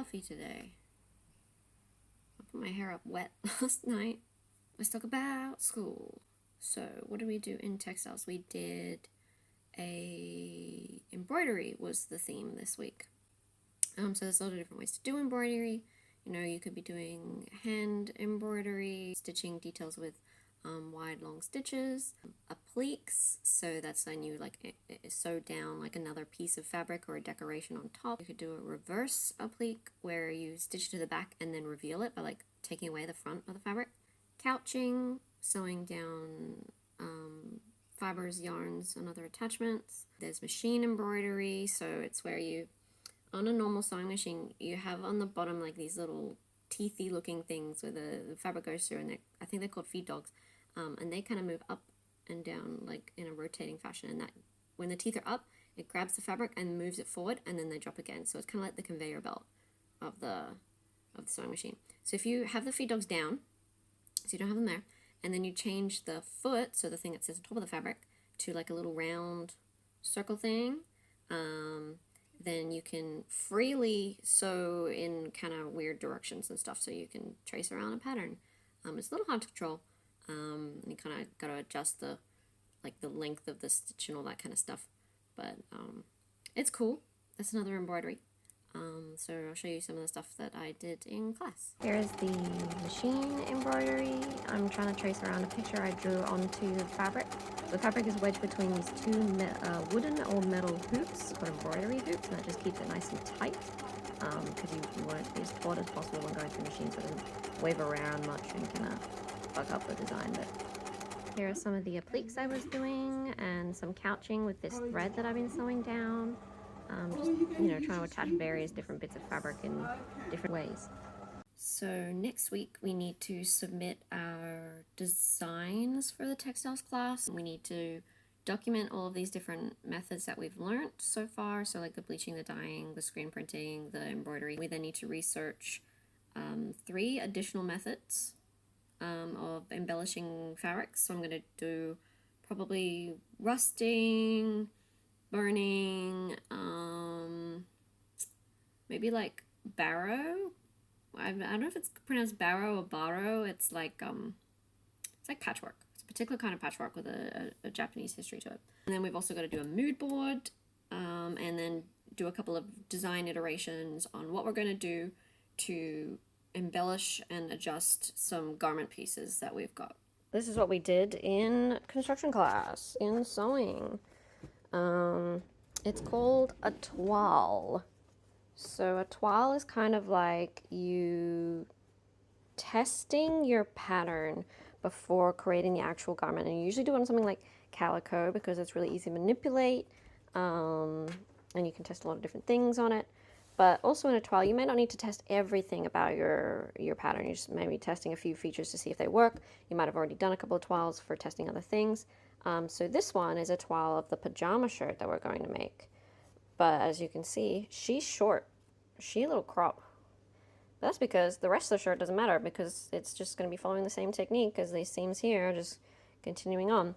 coffee today. I put my hair up wet last night. Let's talk about school. So what did we do in textiles? We did embroidery was the theme this week. So there's a lot of different ways to do embroidery. You know, you could be doing hand embroidery, stitching details with wide long stitches, appliques, so that's when you like sew down like another piece of fabric or a decoration on top. You could do a reverse applique where you stitch to the back and then reveal it by like taking away the front of the fabric. Couching, sewing down fibers, yarns, and other attachments. There's machine embroidery, so it's where you, on a normal sewing machine, you have on the bottom like these little teethy looking things where the fabric goes through, and I think they're called feed dogs, and they kind of move up and down like in a rotating fashion, and that when the teeth are up, it grabs the fabric and moves it forward, and then they drop again. So it's kind of like the conveyor belt of the sewing machine. So if you have the feed dogs down, so you don't have them there, and then you change the foot, so the thing that sits on top of the fabric, to like a little round circle thing, then you can freely sew in kind of weird directions and stuff, so you can trace around a pattern. It's a little hard to control. You kind of got to adjust the length of the stitch and all that kind of stuff, but it's cool. That's another embroidery. So I'll show you some of the stuff that I did in class. Here's the machine embroidery. I'm trying to trace around a picture I drew onto the fabric. The fabric is wedged between these two wooden or metal hoops, or embroidery hoops, and that just keeps it nice and tight, because you want it to be as taut as possible when going through the machine so it doesn't wave around much and kind of fuck up the design. But here are some of the appliques I was doing, and some couching with this thread that I've been sewing down. Just, you know, trying to attach various different bits of fabric in different ways. So next week we need to submit our designs for the textiles class. We need to document all of these different methods that we've learned so far, so like the bleaching, the dyeing, the screen printing, the embroidery. We then need to research 3 additional methods of embellishing fabrics. So I'm going to do probably rusting, burning, maybe like barrow. I don't know if it's pronounced barrow or barrow. It's like patchwork. It's a particular kind of patchwork with a Japanese history to it. And then we've also got to do a mood board, and then do a couple of design iterations on what we're going to do to embellish and adjust some garment pieces that we've got. This is what we did in construction class, in sewing. It's called a toile. So a toile is kind of like you testing your pattern before creating the actual garment. And you usually do it on something like calico because it's really easy to manipulate, and you can test a lot of different things on it. But also in a toile, you may not need to test everything about your pattern. You're just maybe testing a few features to see if they work. You might have already done a couple of toiles for testing other things. So this one is a toile of the pajama shirt that we're going to make. But as you can see, she's short. She's a little crop. That's because the rest of the shirt doesn't matter, because it's just going to be following the same technique as these seams here, just continuing on.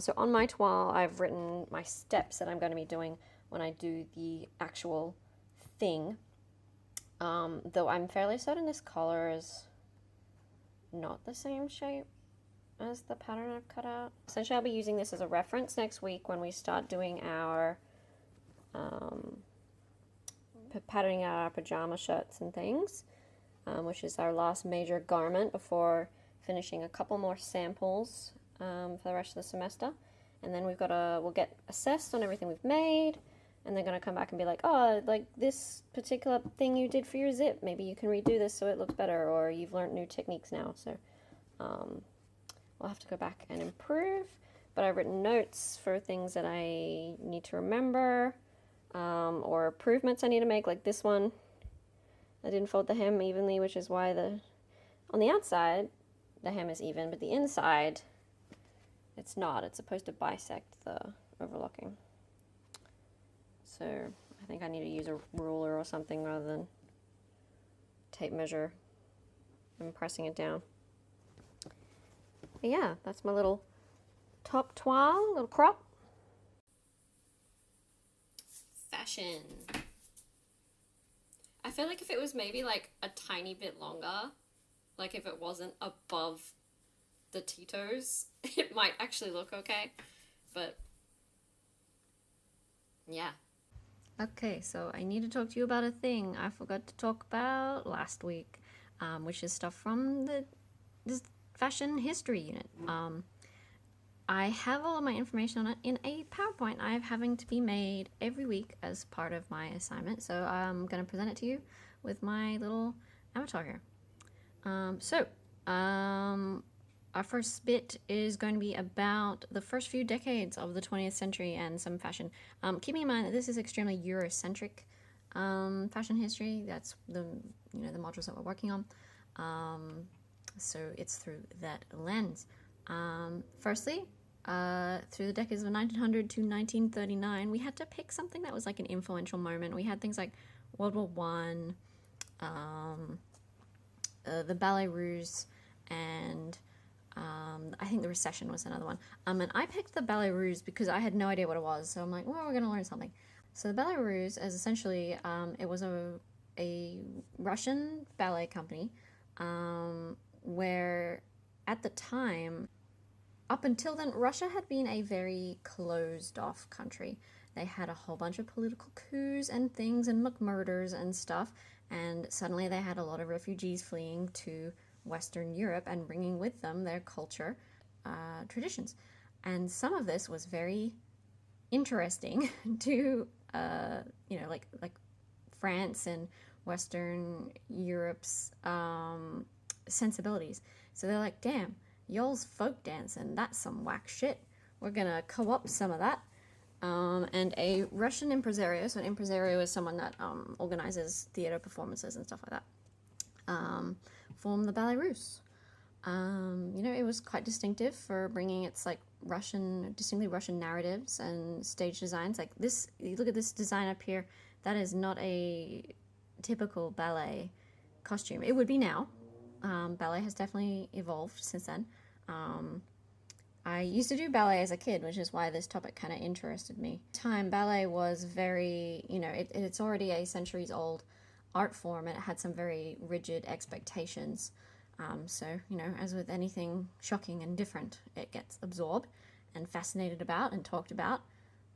So on my toile, I've written my steps that I'm going to be doing when I do the actual thing. Though I'm fairly certain this collar is not the same shape as the pattern I've cut out. Essentially, I'll be using this as a reference next week when we start doing our patterning out our pajama shirts and things, which is our last major garment before finishing a couple more samples for the rest of the semester. And then we'll get assessed on everything we've made, and they're going to come back and be like, oh, like this particular thing you did for your zip, maybe you can redo this so it looks better, or you've learned new techniques now. So we'll have to go back and improve, but I've written notes for things that I need to remember, or improvements I need to make, like this one. I didn't fold the hem evenly, which is why on the outside the hem is even, but the inside it's not. It's supposed to bisect the overlocking. So I think I need to use a ruler or something rather than tape measure and pressing it down. But yeah, that's my little top toile, little crop. Fashion. I I feel like if it was maybe like a tiny bit longer, like if it wasn't above the Tito's, it might actually look okay. But yeah. Okay, so I need to talk to you about a thing I forgot to talk about last week, which is stuff from the this fashion history unit. I have all of my information on it in a PowerPoint I'm having to be made every week as part of my assignment, so I'm going to present it to you with my little avatar here. Our first bit is going to be about the first few decades of the 20th century and some fashion. Keeping in mind that this is extremely Eurocentric fashion history. That's the the modules that we're working on. So it's through that lens. Firstly, through the decades of 1900 to 1939, we had to pick something that was like an influential moment. We had things like World War One, the Ballet Russe, and I think the Recession was another one. And I picked the Ballet Russe because I had no idea what it was. So I'm like, well, we're going to learn something. So the Ballet Russe is essentially, it was a Russian ballet company where at the time, up until then, Russia had been a very closed off country. They had a whole bunch of political coups and things and McMurders and stuff, and suddenly they had a lot of refugees fleeing to Western Europe and bringing with them their culture, traditions. And some of this was very interesting to, like France and Western Europe's sensibilities. So they're like, damn, y'all's folk dancing, that's some whack shit. We're gonna co-opt some of that. And a Russian impresario, so an impresario is someone that organizes theater performances and stuff like that, formed the Ballet Russe. It was quite distinctive for bringing its like distinctly Russian narratives and stage designs. Like this, you look at this design up here, that is not a typical ballet costume. It would be now. Ballet has definitely evolved since then. I used to do ballet as a kid, which is why this topic kind of interested me. Ballet was very, it's already a centuries old art form, and it had some very rigid expectations. So, as with anything shocking and different, it gets absorbed and fascinated about and talked about.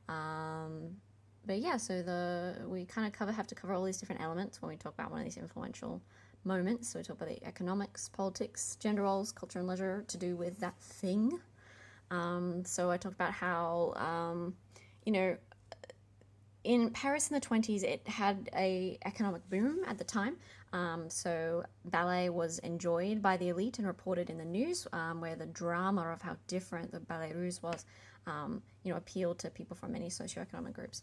But yeah, so we kind of have to cover all these different elements when we talk about one of these influential moments. So we talk about the economics, politics, gender roles, culture and leisure to do with that thing. So I talked about how, in Paris in the 20s, it had a economic boom at the time. So ballet was enjoyed by the elite and reported in the news, where the drama of how different the Ballet Russe was, appealed to people from many socioeconomic groups.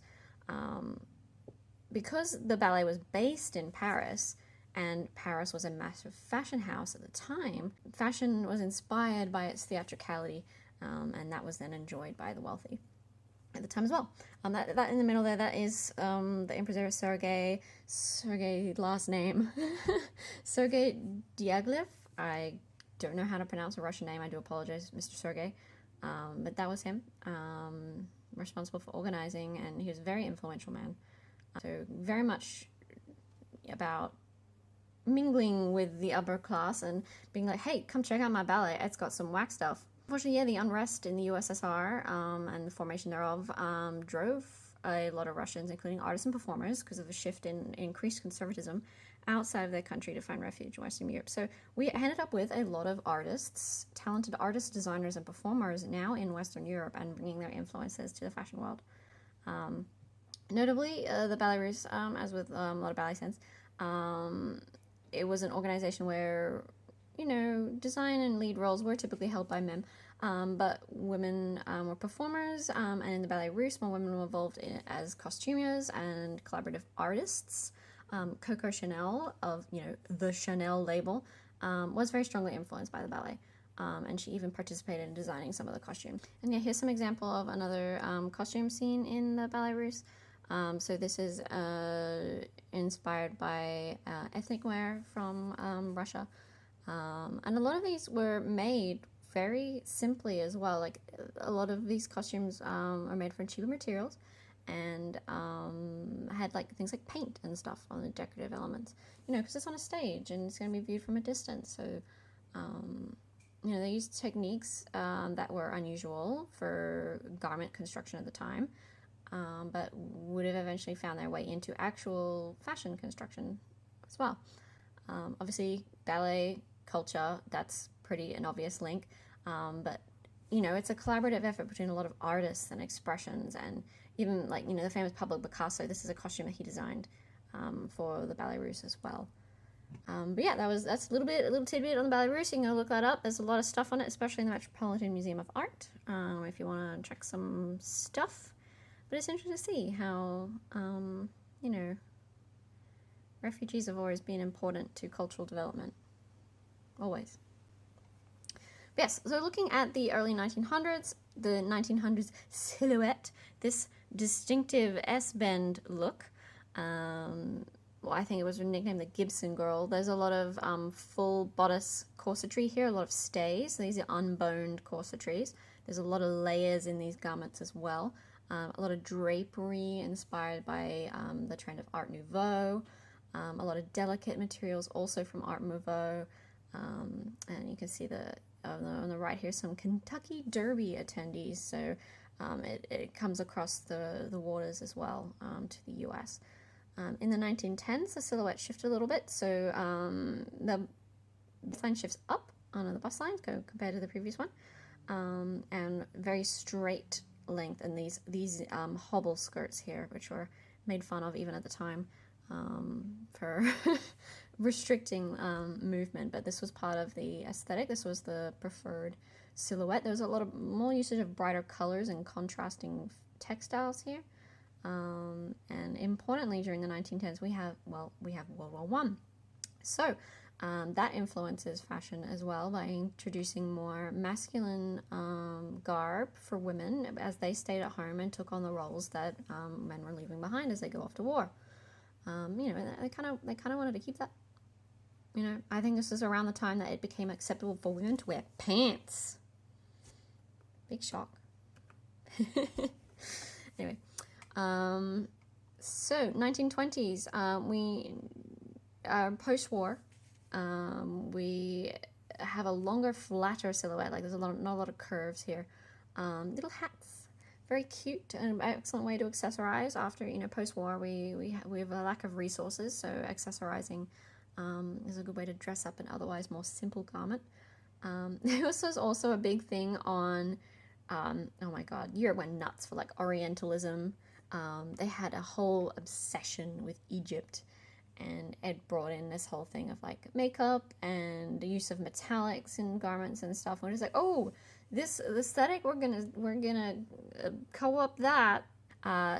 Because the ballet was based in Paris, and Paris was a massive fashion house at the time, fashion was inspired by its theatricality, and that was then enjoyed by the wealthy at the time as well. That in the middle there, that is the impresario Sergei, last name, Sergei Diaghilev. I don't know how to pronounce a Russian name, I do apologize, Mr. Sergei. But that was him, responsible for organizing, and he was a very influential man. So very much about mingling with the upper class and being like, hey, come check out my ballet, it's got some whack stuff. Unfortunately, yeah, the unrest in the USSR and the formation thereof drove a lot of Russians, including artists and performers, because of a shift in increased conservatism outside of their country to find refuge in Western Europe. So we ended up with a lot of artists, talented artists, designers, and performers now in Western Europe and bringing their influences to the fashion world. Notably, the Ballet Russe, as with a lot of ballet scenes, it was an organization where, design and lead roles were typically held by men, but women were performers, and in the Ballet Russe, more women were involved as costumiers and collaborative artists. Coco Chanel of, the Chanel label, was very strongly influenced by the ballet. And she even participated in designing some of the costumes. And yeah, here's some example of another costume scene in the Ballet Russe. So this is inspired by ethnic wear from Russia. And a lot of these were made very simply as well. Like a lot of these costumes are made from cheaper materials, and had like things like paint and stuff on the decorative elements, you know, because it's on a stage and it's going to be viewed from a distance. So, you know, they used techniques that were unusual for garment construction at the time, but would have eventually found their way into actual fashion construction as well. Obviously, ballet culture, that's pretty an obvious link, but you know, it's a collaborative effort between a lot of artists and expressions, and even like, you know, the famous Pablo Picasso, this is a costume that he designed for the Ballet Russe as well. But yeah, that's a little tidbit on the Ballet Russe. You can go look that up. There's a lot of stuff on it, especially in the Metropolitan Museum of Art, if you want to check some stuff. But it's interesting to see how, you know, refugees have always been important to cultural development. Always. But yes, so looking at the early 1900s, the 1900s silhouette, this distinctive S-bend look, well, I think it was nicknamed the Gibson Girl. There's a lot of full bodice corsetry here, a lot of stays. These are unboned corsetries. There's a lot of layers in these garments as well. A lot of drapery inspired by the trend of Art Nouveau. A lot of delicate materials also from Art Nouveau. And you can see on the right here some Kentucky Derby attendees. So it comes across the waters as well to the US. In the 1910s, the silhouette shifted a little bit, so the bus line shifts up on the bus lines compared to the previous one, and very straight length, and these hobble skirts here, which were made fun of even at the time for restricting movement, but this was part of the aesthetic. This was the preferred silhouette. There was a lot of more usage of brighter colors and contrasting textiles here. And importantly, during the 1910s, we have World War I. So that influences fashion as well by introducing more masculine garb for women as they stayed at home and took on the roles that men were leaving behind as they go off to war. You know, they kind of wanted to keep that. You know, I think this is around the time that it became acceptable for women to wear pants. Big shock. Anyway. So 1920s, post-war, we have a longer, flatter silhouette. Like there's not a lot of curves here. Little hats, very cute and an excellent way to accessorize. After, you know, post-war, we have a lack of resources, so accessorizing is a good way to dress up an otherwise more simple garment. This was also a big thing on, oh my God, Europe went nuts for like Orientalism. They had a whole obsession with Egypt, and it brought in this whole thing of like makeup and the use of metallics in garments and stuff. And we're just like, oh, this aesthetic, we're gonna co-opt that.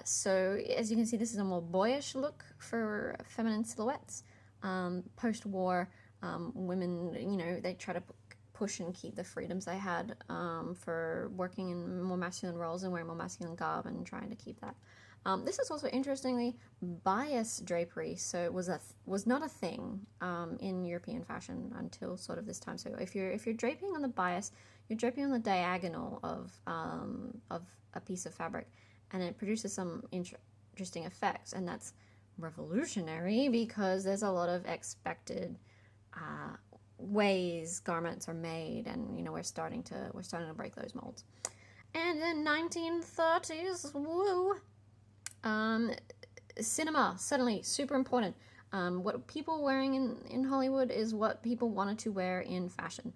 So as you can see, this is a more boyish look for feminine silhouettes. Post-war, women, you know, they try to push and keep the freedoms they had for working in more masculine roles and wearing more masculine garb and trying to keep that. This is also interestingly bias drapery, so it was not a thing in European fashion until sort of this time. So if you're draping on the bias, you're draping on the diagonal of a piece of fabric, and it produces some interesting effects, and that's revolutionary because there's a lot of expected ways garments are made, and you know we're starting to break those molds. And in 1930s, woo. Cinema, suddenly super important. What people were wearing in Hollywood is what people wanted to wear in fashion.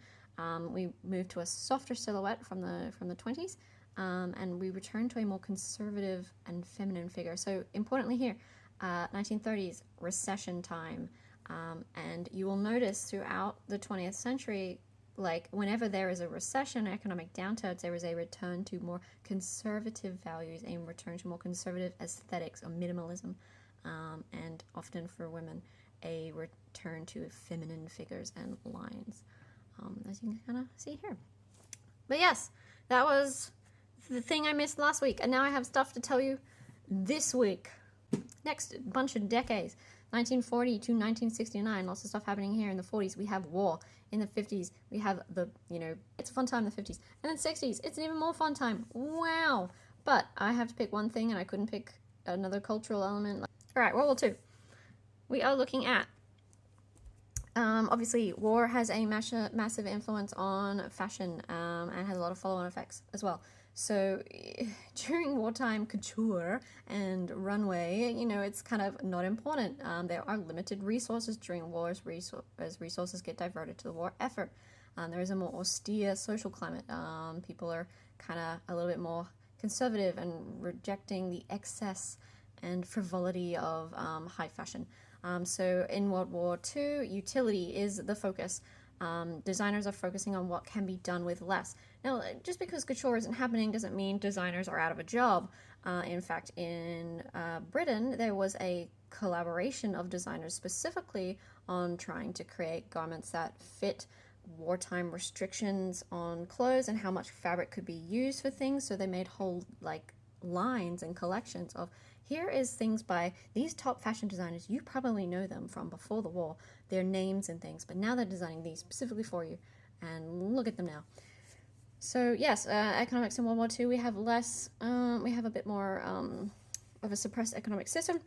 We moved to a softer silhouette from the 20s, and we returned to a more conservative and feminine figure. So importantly here, 1930s, recession time, and you will notice throughout the 20th century, like whenever there is a recession, economic downturns, there is a return to more conservative values, a return to more conservative aesthetics or minimalism, and often for women, a return to feminine figures and lines, as you can kind of see here. But yes, that was the thing I missed last week, and now I have stuff to tell you this week. Next bunch of decades. 1940 to 1969, lots of stuff happening here. In the 40s, we have war. In the 50s, we have it's a fun time in the 50s. And then 60s, it's an even more fun time. Wow. But I have to pick one thing, and I couldn't pick another cultural element. All right, World War II. We are looking at, obviously, war has a massive influence on fashion, and has a lot of follow-on effects as well. So during wartime, couture and runway, you know, it's kind of not important. There are limited resources during wars as resources get diverted to the war effort. There is a more austere social climate. People are kind of a little bit more conservative and rejecting the excess and frivolity of high fashion. So in World War II, utility is the focus. Designers are focusing on what can be done with less. Now, just because couture isn't happening doesn't mean designers are out of a job. In fact, in Britain, there was a collaboration of designers specifically on trying to create garments that fit wartime restrictions on clothes and how much fabric could be used for things. So they made whole like lines and collections of, here is things by these top fashion designers. You probably know them from before the war, their names and things, but now they're designing these specifically for you, and look at them now. So yes, economics in World War II, we have less, we have a bit more of a suppressed economic system,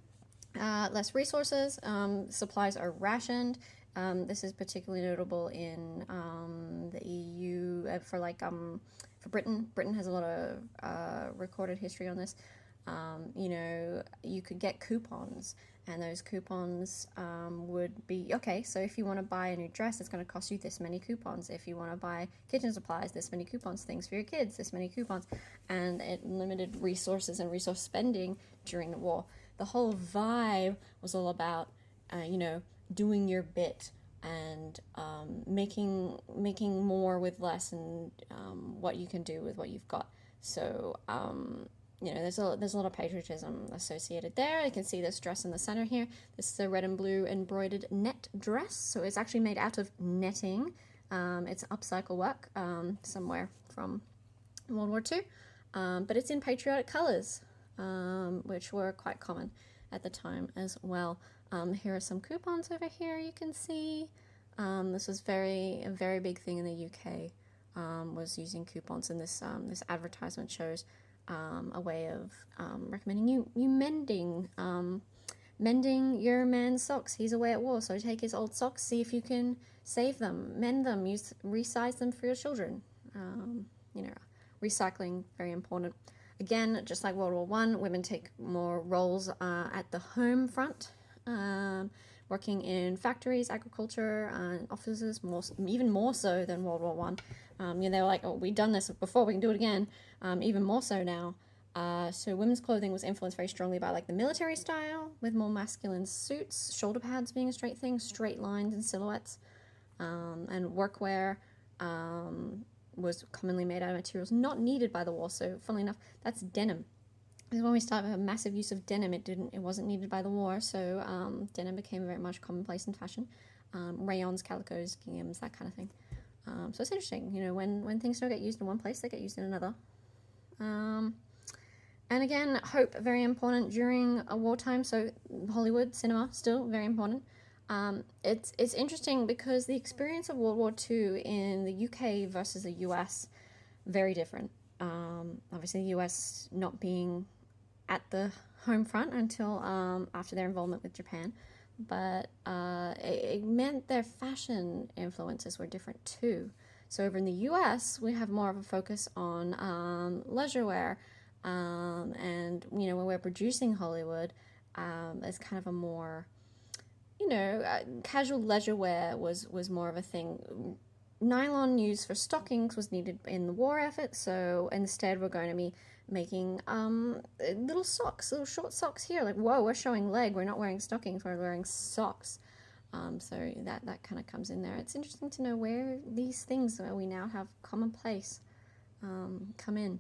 less resources, supplies are rationed. This is particularly notable in the EU, for Britain. Britain has a lot of recorded history on this. You know, you could get coupons, and those coupons would be, okay, so if you want to buy a new dress, it's going to cost you this many coupons. If you want to buy kitchen supplies, this many coupons. Things for your kids, this many coupons. And it limited resources and resource spending during the war. The whole vibe was all about, you know, doing your bit and making more with less, and what you can do with what you've got. So you know, there's a lot of patriotism associated there. You can see this dress in the center here. This is a red and blue embroidered net dress. So it's actually made out of netting. It's upcycle work somewhere from World War II. But it's in patriotic colors, which were quite common at the time as well. Here are some coupons over here you can see. This was a very big thing in the UK, was using coupons, and this advertisement shows a way of recommending you mending your man's socks. He's away at war, so take his old socks, see if you can save them, mend them, resize them for your children. You know, recycling, very important. Again, just like World War I, women take more roles at the home front, working in factories, agriculture, and offices, even more so than World War I. You know, they were like, oh, we've done this before, we can do it again. Even more so now. So women's clothing was influenced very strongly by like the military style, with more masculine suits, shoulder pads being a straight thing, straight lines and silhouettes, and workwear was commonly made out of materials not needed by the war. So funnily enough, that's denim. Because when we started a massive use of denim, it wasn't needed by the war, so denim became very much commonplace in fashion. Rayons, calicos, ginghams, that kind of thing. So it's interesting, you know, when things don't get used in one place, they get used in another. And again, hope, very important during a wartime. So Hollywood, cinema, still very important. It's interesting because the experience of World War II in the UK versus the US, very different. Obviously, the US not being at the home front until after their involvement with Japan, but it meant their fashion influences were different too. So over in the US, we have more of a focus on leisure wear, and you know, when we're producing Hollywood, it's kind of a more, you know, casual leisure wear was more of a thing. Nylon used for stockings was needed in the war effort, so instead we're going to be making little socks, little short socks here. Like, whoa, we're showing leg, we're not wearing stockings, we're wearing socks. So that kind of comes in there. It's interesting to know where these things that we now have commonplace come in.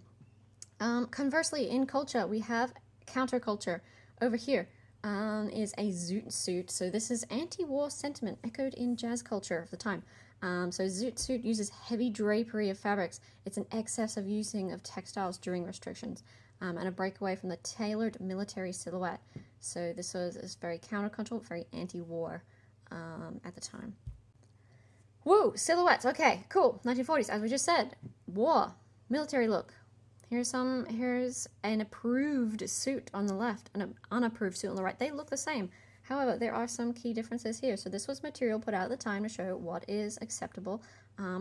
Conversely, in culture, we have counterculture. Over here is a zoot suit. So this is anti-war sentiment echoed in jazz culture of the time. So zoot suit uses heavy drapery of fabrics. It's an excess of using of textiles during restrictions, and a breakaway from the tailored military silhouette. So this was very countercultural, very anti-war at the time. Woo! Silhouettes. Okay, cool. 1940s, as we just said. War. Military look. Here's an approved suit on the left and an unapproved suit on the right. They look the same. However, there are some key differences here. So this was material put out at the time to show what is acceptable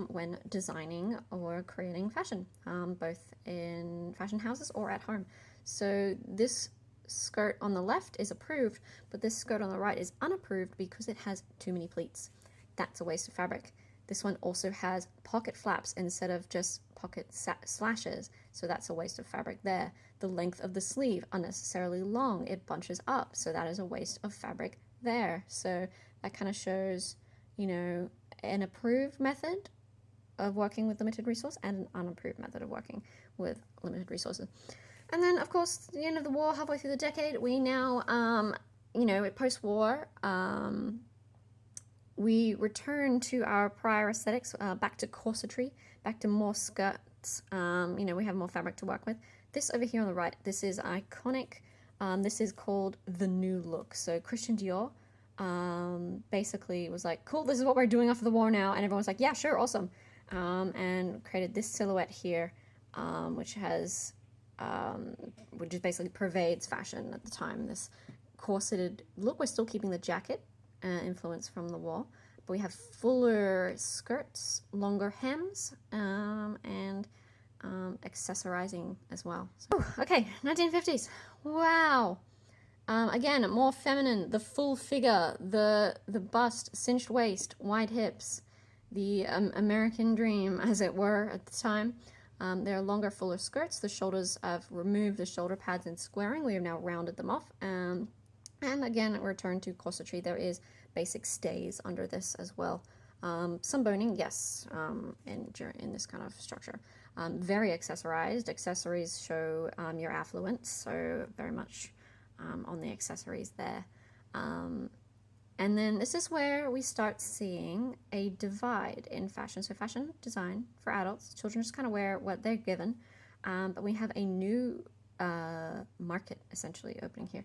when designing or creating fashion, both in fashion houses or at home. So this skirt on the left is approved, but this skirt on the right is unapproved because it has too many pleats. That's a waste of fabric. This one also has pocket flaps instead of just pocket slashes, so that's a waste of fabric there. The length of the sleeve unnecessarily long, it bunches up, so that is a waste of fabric there. So that kind of shows, you know, an approved method of working with limited resource and an unapproved method of working with limited resources. And then, of course, the end of the war, halfway through the decade, we now, you know, post-war, we return to our prior aesthetics, back to corsetry, back to more skirts. You know, we have more fabric to work with. This over here on the right, this is iconic. This is called the new look. So Christian Dior basically was like, cool, this is what we're doing after the war now. And everyone was like, yeah, sure, awesome. And created this silhouette here, which has, which just basically pervades fashion at the time. This corseted look. We're still keeping the jacket influence from the war, but we have fuller skirts, longer hems, and accessorizing as well. So, okay, 1950s. Wow. Again, more feminine. The full figure, the bust, cinched waist, wide hips, the American dream, as it were, at the time. There are longer, fuller skirts. The shoulders have removed the shoulder pads and squaring. We have now rounded them off. And again, return to corsetry. There is basic stays under this as well. Some boning, yes, in this kind of structure. Very accessorized. Accessories show your affluence, so very much on the accessories there. And then this is where we start seeing a divide in fashion. So fashion design for adults, children just kind of wear what they're given, but we have a new market essentially opening here.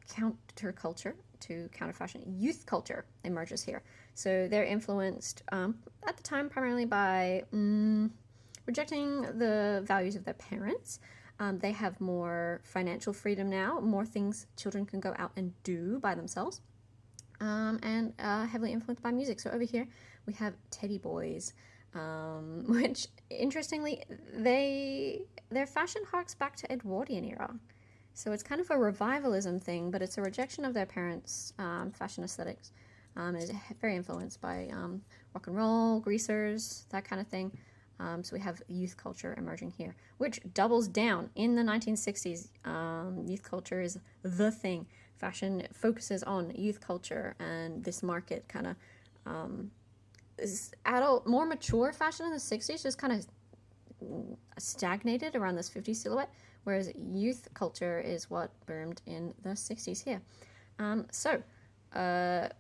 Counterculture to counter fashion. Youth culture emerges here. So they're influenced at the time primarily by rejecting the values of their parents. They have more financial freedom now, more things children can go out and do by themselves, and heavily influenced by music. So over here we have Teddy Boys, which interestingly, their fashion harks back to Edwardian era. So it's kind of a revivalism thing, but it's a rejection of their parents' fashion aesthetics. It's very influenced by rock and roll, greasers, that kind of thing. So we have youth culture emerging here, which doubles down in the 1960s. Youth culture is the thing. Fashion focuses on youth culture, and this market kind of is adult, more mature fashion in the 60s just kind of stagnated around this 50s silhouette, whereas youth culture is what boomed in the 60s here. So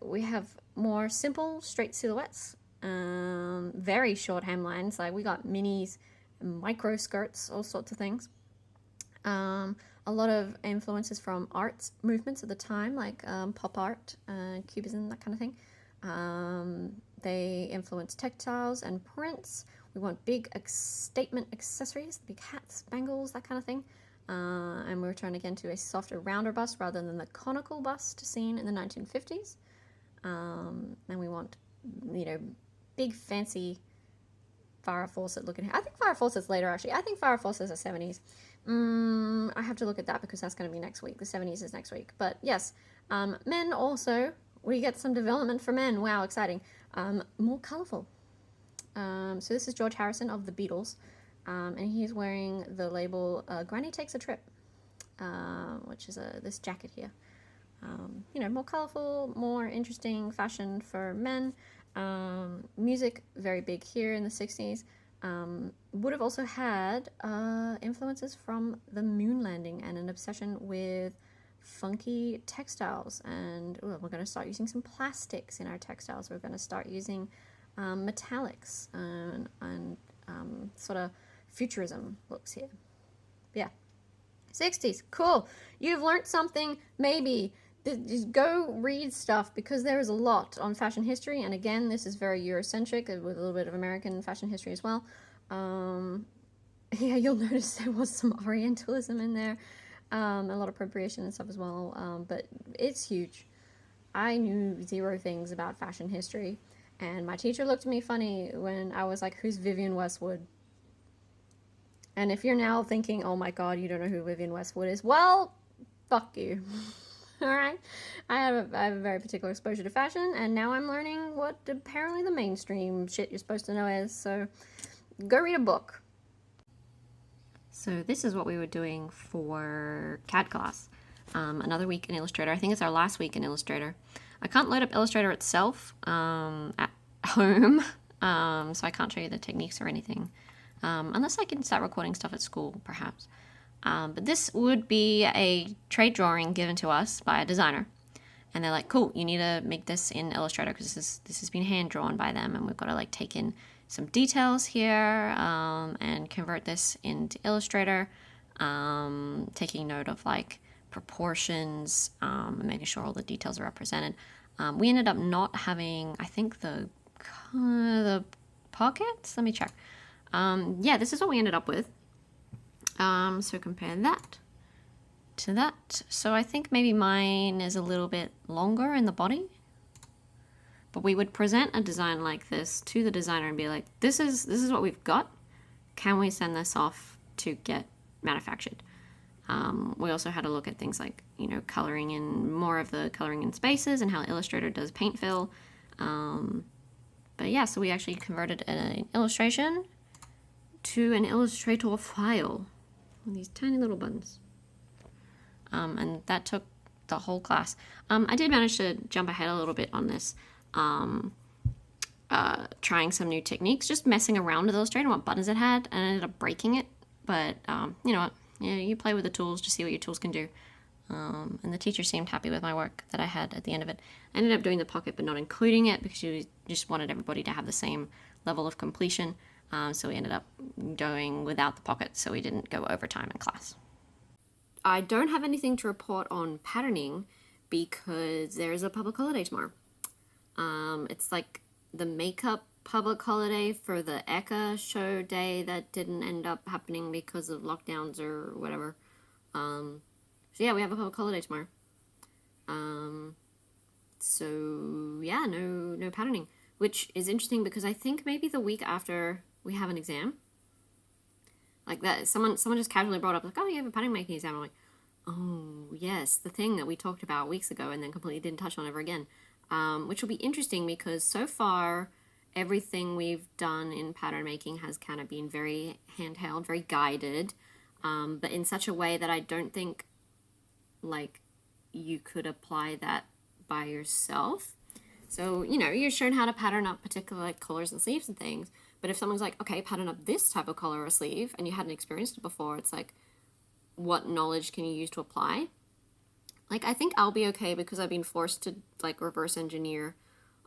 we have more simple, straight silhouettes, very short hemlines, like we got minis, micro skirts, all sorts of things. A lot of influences from arts movements at the time, like pop art, cubism, that kind of thing. They influence textiles and prints. We want big statement accessories, big hats, bangles, that kind of thing. And we return again to a softer, rounder bust rather than the conical bust seen in the 1950s. And we want, you know, big, fancy Farrah Fawcett looking hair. I think Farrah Fawcett's later, actually. I think Farrah Fawcett's the 70s. I have to look at that because that's going to be next week. The 70s is next week. But yes, men also, we get some development for men. Wow, exciting. More colorful. So this is George Harrison of the Beatles, and he's wearing the label Granny Takes a Trip, which is this jacket here. You know, more colorful, more interesting fashion for men. Music, very big here in the 60s. Would have also had influences from the moon landing and an obsession with funky textiles. And we're going to start using some plastics in our textiles. We're going to start using metallics and sort of futurism looks here. Yeah. 60s, cool. You've learned something, maybe. Just go read stuff because there is a lot on fashion history, and again, this is very Eurocentric with a little bit of American fashion history as well. Yeah, you'll notice there was some Orientalism in there, a lot of appropriation and stuff as well, but it's huge. I knew zero things about fashion history, and my teacher looked at me funny when I was like, "Who's Vivienne Westwood?" And if you're now thinking, "Oh my god, you don't know who Vivienne Westwood is," well, fuck you. All right, I have a very particular exposure to fashion, and now I'm learning what apparently the mainstream shit you're supposed to know is. So, go read a book. So this is what we were doing for CAD class. Another week in Illustrator. I think it's our last week in Illustrator. I can't load up Illustrator itself at home, so I can't show you the techniques or anything, unless I can start recording stuff at school, perhaps. But this would be a trade drawing given to us by a designer. And they're like, cool, you need to make this in Illustrator because this has been hand drawn by them, and we've got to like take in some details here and convert this into Illustrator, taking note of like proportions and making sure all the details are represented. We ended up not having, I think, the pockets. Let me check. Yeah, this is what we ended up with. So compare that to that. So I think maybe mine is a little bit longer in the body. But we would present a design like this to the designer and be like, this is what we've got. Can we send this off to get manufactured? We also had to look at things like, you know, coloring in more of the coloring in spaces and how Illustrator does paint fill. But yeah, so we actually converted an illustration to an Illustrator file with these tiny little buttons. And that took the whole class. I did manage to jump ahead a little bit on this, trying some new techniques, just messing around with Illustrator, what buttons it had, and I ended up breaking it. But you know what? Yeah, you play with the tools to see what your tools can do. And the teacher seemed happy with my work that I had at the end of it. I ended up doing the pocket but not including it because she just wanted everybody to have the same level of completion. So we ended up going without the pocket, so we didn't go overtime in class. I don't have anything to report on patterning because there is a public holiday tomorrow. It's like the makeup public holiday for the ECA show day that didn't end up happening because of lockdowns or whatever. So yeah, we have a public holiday tomorrow. So yeah, no patterning, which is interesting because I think maybe the week after we have an exam, like that, someone just casually brought up like, oh, you have a pattern making exam. I'm like, oh yes, the thing that we talked about weeks ago and then completely didn't touch on ever again. Which will be interesting because so far everything we've done in pattern making has kind of been very handheld, very guided, but in such a way that I don't think like you could apply that by yourself. So, you know, you're shown how to pattern up particular like colors and sleeves and things, but if someone's like, okay, pattern up this type of color or sleeve, and you hadn't experienced it before, it's like, what knowledge can you use to apply? Like, I think I'll be okay because I've been forced to like reverse engineer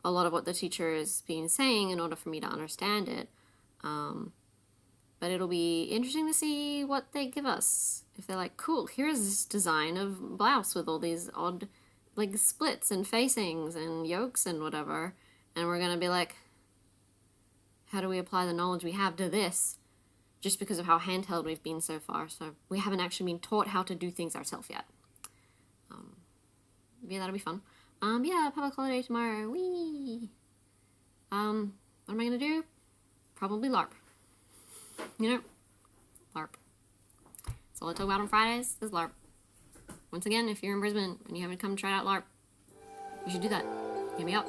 a lot of what the teacher has been saying in order for me to understand it. But it'll be interesting to see what they give us. If they're like, cool, here's this design of blouse with all these odd like splits and facings and yokes and whatever, and we're gonna be like, how do we apply the knowledge we have to this? Just because of how handheld we've been so far. So we haven't actually been taught how to do things ourselves yet. Yeah, that'll be fun. Yeah, public holiday tomorrow. Whee! What am I gonna do? Probably LARP. You know, LARP. That's all I talk about on Fridays is LARP. Once again, if you're in Brisbane and you haven't come try out LARP, you should do that. Hit me up.